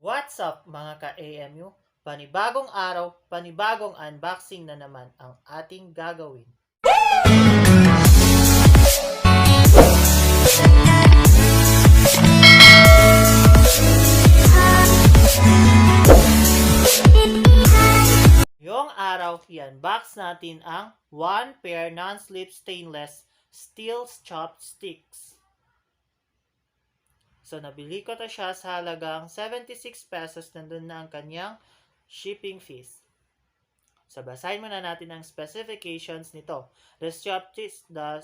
What's up mga ka-AMU? Panibagong araw, panibagong unboxing na naman ang ating gagawin. Yung araw, i-unbox natin ang 1 pair non-slip stainless steel chopsticks. So, nabili ko to siya sa halagang 76 pesos. Nandun na ang kanyang shipping fees. So, basahin muna natin ang specifications nito. The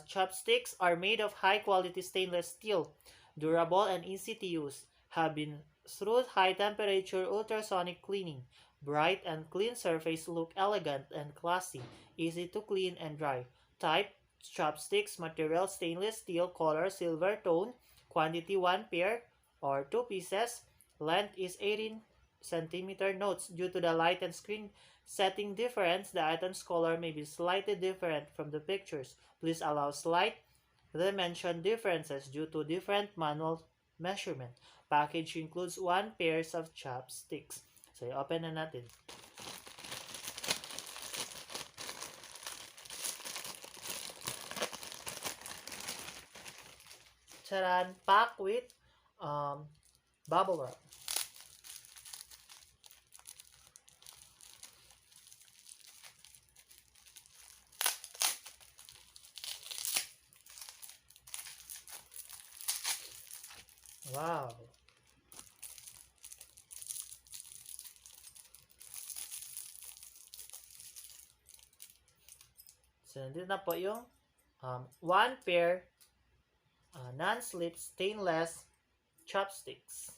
chopsticks are made of high-quality stainless steel, durable and easy to use, have been through high-temperature ultrasonic cleaning. Bright and clean surface look elegant and classy, easy to clean and dry. Type, chopsticks, material stainless steel, color silver tone, quantity 1 pair or 2 pieces, length is 18 cm. Notes, due to the light and screen setting difference, the item's color may be slightly different from the pictures. Please allow slight dimension differences due to different manual measurement. Package includes 1 pair of chopsticks. So, i-open na natin. Charan! Packed with bubble wrap. Wow! So, nandito na po yung 1 pair non-slip stainless chopsticks.